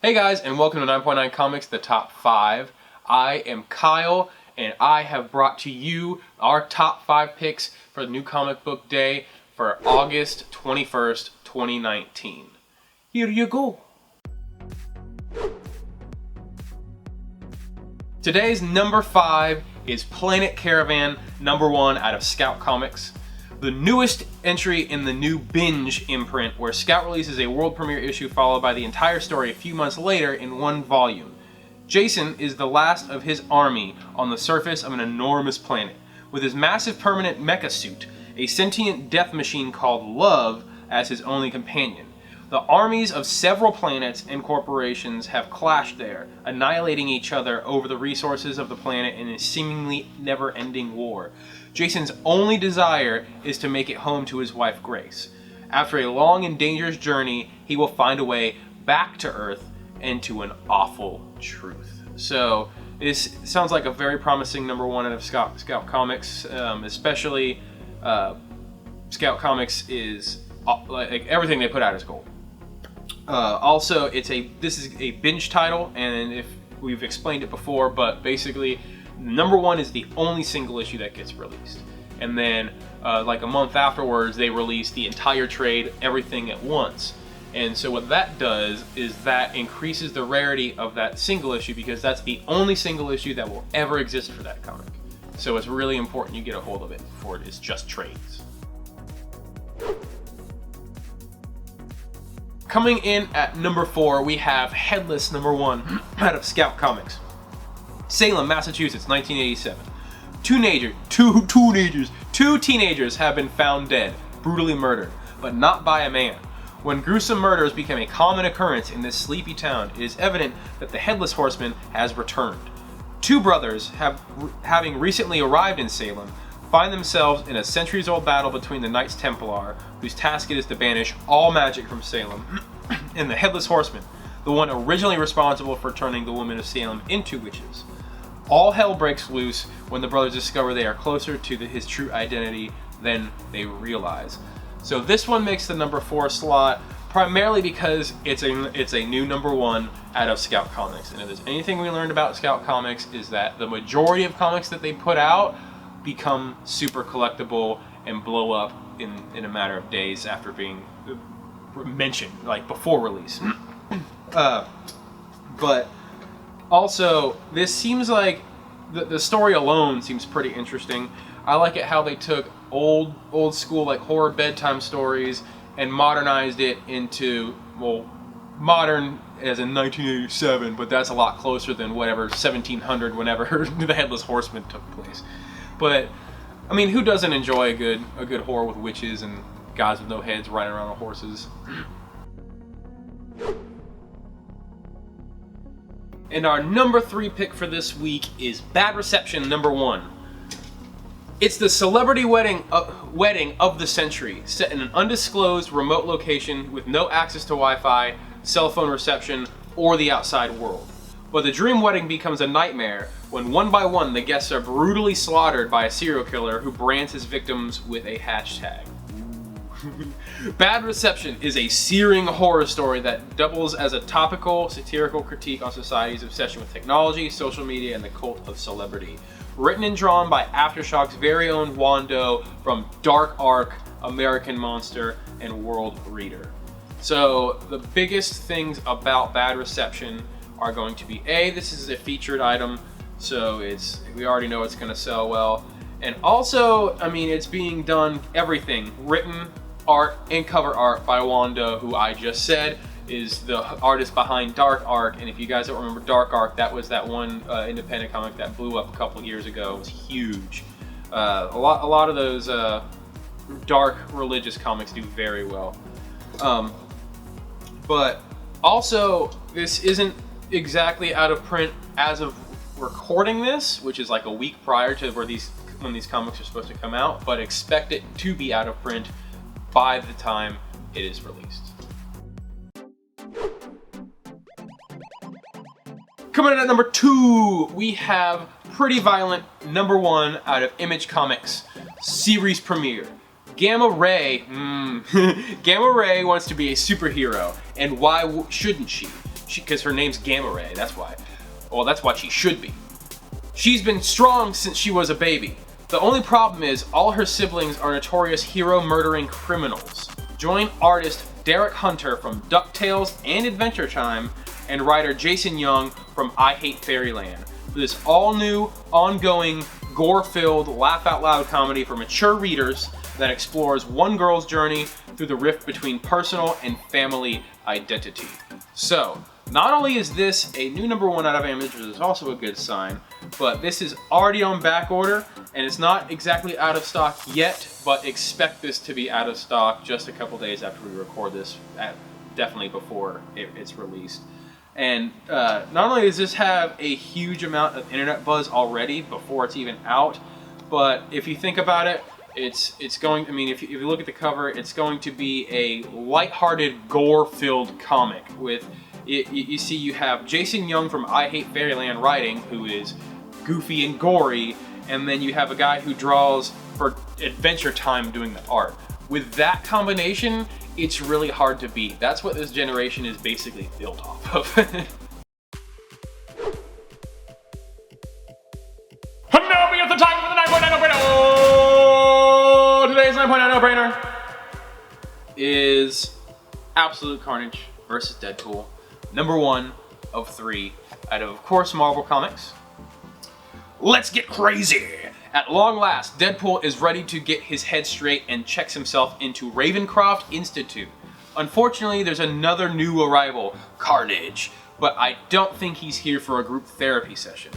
Hey guys, and welcome to 9.9 Comics, the top 5. I am Kyle, and I have brought to you our top 5 picks for the new comic book day for August 21st, 2019. Here you go. Today's number 5 is Planet Caravan, number 1 out of Scout Comics. The newest entry in the new Binge imprint, where Scout releases a world premiere issue followed by the entire story a few months later in one volume. Jason is the last of his army on the surface of an enormous planet. With his massive permanent mecha suit, a sentient death machine called Love as his only companion. The armies of several planets and corporations have clashed there, annihilating each other over the resources of the planet in a seemingly never-ending war. Jason's only desire is to make it home to his wife Grace. After a long and dangerous journey, he will find a way back to Earth and to an awful truth. So this sounds like a very promising number 1 out of Scout Comics, especially Scout Comics is like everything they put out is gold. Also, this is a binge title, and if we've explained it before, but basically number 1 is the only single issue that gets released, and then like a month afterwards they release the entire trade, everything at once. And so what that does is that increases the rarity of that single issue, because that's the only single issue that will ever exist for that comic. So it's really important you get a hold of it before it is just trades. Coming in at number 4, we have Headless, number 1 out of Scout Comics. Salem, Massachusetts, 1987. Two teenagers have been found dead, brutally murdered, but not by a man. When gruesome murders become a common occurrence in this sleepy town, it is evident that the Headless Horseman has returned. Two brothers, having recently arrived in Salem, find themselves in a centuries-old battle between the Knights Templar, whose task it is to banish all magic from Salem, and the Headless Horseman, the one originally responsible for turning the women of Salem into witches. All hell breaks loose when the brothers discover they are closer to his true identity than they realize. So this one makes the number 4 slot primarily because it's a new number 1 out of Scout Comics. And if there's anything we learned about Scout Comics, is that the majority of comics that they put out become super collectible and blow up in a matter of days after being mentioned, like before release. But also, this seems like the story alone seems pretty interesting. I like it how they took old school like horror bedtime stories and modernized it into, well, modern as in 1987, but that's a lot closer than whatever 1700 whenever the Headless Horseman took place. But I mean, who doesn't enjoy a good horror with witches and guys with no heads riding around on horses? And our number 3 pick for this week is Bad Reception, number 1. It's the celebrity wedding of the century, set in an undisclosed remote location with no access to Wi-Fi, cell phone reception, or the outside world. But the dream wedding becomes a nightmare when one by one the guests are brutally slaughtered by a serial killer who brands his victims with a hashtag. Bad Reception is a searing horror story that doubles as a topical, satirical critique on society's obsession with technology, social media, and the cult of celebrity. Written and drawn by Aftershock's very own Wando from Dark Ark, American Monster, and World Reader. So the biggest things about Bad Reception are going to be this is a featured item, so we already know it's going to sell well. And also, I mean, it's being done everything, written, art, and cover art by Wando, who I just said is the artist behind Dark Ark. And if you guys don't remember Dark Ark, that was that one independent comic that blew up a couple years ago. It was huge. A lot of those dark religious comics do very well. But also, this isn't exactly out of print as of recording this, which is like a week prior to when these comics are supposed to come out, but expect it to be out of print by the time it is released. Coming in at number 2, we have Pretty Violent, number 1 out of Image Comics, series premiere. Gamma Ray, Gamma Ray wants to be a superhero, and why shouldn't she? because her name's Gamma Ray, that's why. Well, that's what she should be. She's been strong since she was a baby. The only problem is all her siblings are notorious hero-murdering criminals. Join artist Derek Hunter from DuckTales and Adventure Time and writer Jason Young from I Hate Fairyland for this all-new, ongoing, gore-filled, laugh-out-loud comedy for mature readers that explores one girl's journey through the rift between personal and family identity. So, not only is this a new #1 out of Image, which is also a good sign, but this is already on back order, and it's not exactly out of stock yet, but expect this to be out of stock just a couple days after we record this, definitely before it's released. And not only does this have a huge amount of internet buzz already before it's even out, but if you think about it, it's going, I mean, if you look at the cover, it's going to be a lighthearted, gore-filled comic with, you see you have Jason Young from I Hate Fairyland writing, who is goofy and gory, and then you have a guy who draws for Adventure Time doing the art. With that combination, it's really hard to beat. That's what this generation is basically built off of. Now we have the time for the 9.9 no-brainer! Today's 9.9 no-brainer is Absolute Carnage versus Deadpool. #1 of 3 out of course, Marvel Comics. Let's get crazy! At long last, Deadpool is ready to get his head straight and checks himself into Ravencroft Institute. Unfortunately, there's another new arrival, Carnage, but I don't think he's here for a group therapy session.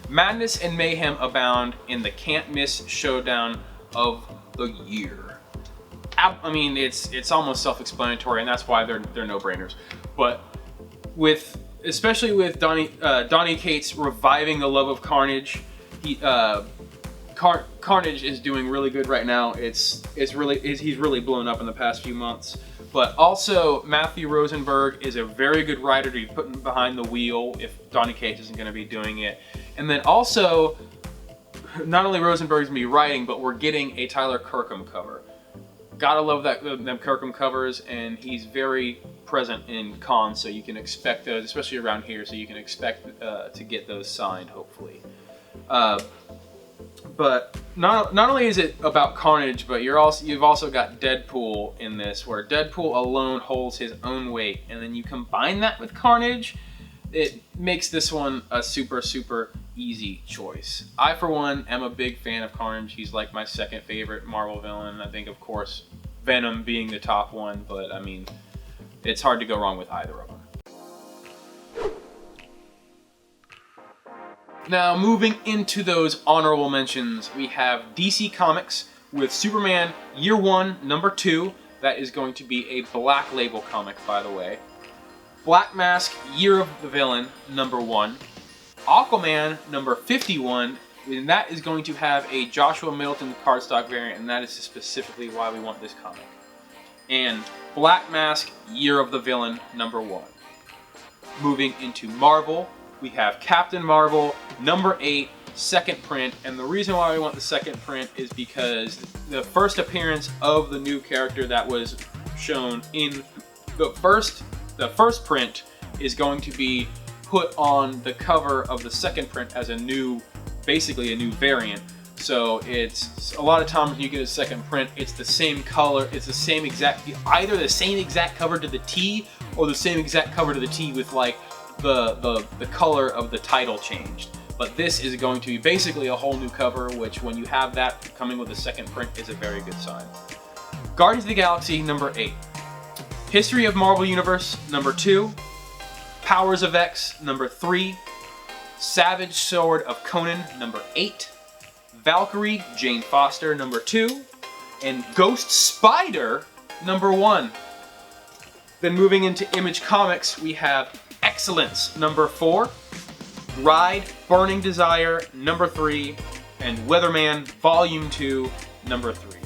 Madness and mayhem abound in the can't-miss showdown of the year. I mean, it's almost self-explanatory, and that's why they're no-brainers. But especially with Donny Cates reviving the love of Carnage, Carnage is doing really good right now. He's really blown up in the past few months. But also, Matthew Rosenberg is a very good writer to be putting behind the wheel if Donny Cates isn't going to be doing it. And then also, not only Rosenberg's going to be writing, but we're getting a Tyler Kirkham cover. Gotta love them Kirkham covers, and he's very present in cons, so you can expect those, especially around here, so you can expect to get those signed, hopefully. But not only is it about Carnage, but you've also got Deadpool in this, where Deadpool alone holds his own weight, and then you combine that with Carnage, it makes this one a super, super easy choice. I, for one, am a big fan of Carnage. He's like my second favorite Marvel villain. I think, of course, Venom being the top one, but I mean, it's hard to go wrong with either of them. Now, moving into those honorable mentions, we have DC Comics with Superman Year 1, #2. That is going to be a Black Label comic, by the way. Black Mask Year of the Villain #1. Aquaman #51, and that is going to have a Joshua Middleton cardstock variant, and that is specifically why we want this comic. And Black Mask Year of the Villain #1. Moving into Marvel, we have Captain Marvel #8, second print, and the reason why we want the second print is because the first appearance of the new character that was shown in the first print is going to be put on the cover of the second print as basically a new variant. So it's a lot of times when you get a second print, it's the same color, it's the same exact, either the same exact cover to the T or the same exact cover to the T with like the color of the title changed. But this is going to be basically a whole new cover, which when you have that coming with a second print is a very good sign. Guardians of the Galaxy #8. History of Marvel Universe #2. Powers of X #3. Savage Sword of Conan #8. Valkyrie Jane Foster #2. And Ghost Spider #1. Then moving into Image Comics, we have Excellence #4. Ride Burning Desire #3. And Weatherman Volume 2 #3.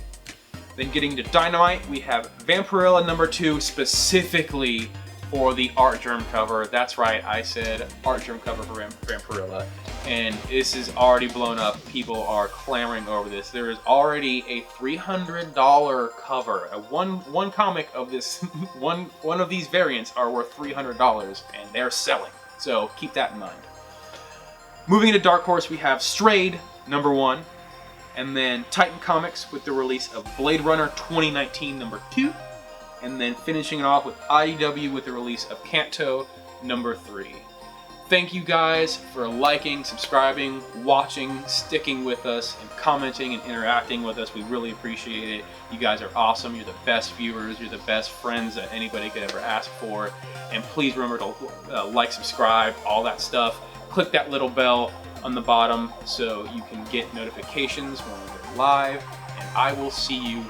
Then getting to Dynamite, we have Vampirella #2 specifically for the Art Germ cover. That's right, I said Art Germ cover for Vampirella. and this is already blown up. People are clamoring over this. There is already a $300 cover. One comic of this, one of these variants are worth $300, and they're selling. So keep that in mind. Moving into Dark Horse, we have Strayed, #1, and then Titan Comics with the release of Blade Runner 2019, #2, and then finishing it off with IDW with the release of Kanto, #3. Thank you guys for liking, subscribing, watching, sticking with us, and commenting and interacting with us. We really appreciate it. You guys are awesome. You're the best viewers. You're the best friends that anybody could ever ask for. And please remember to like, subscribe, all that stuff. Click that little bell on the bottom so you can get notifications when we go live. And I will see you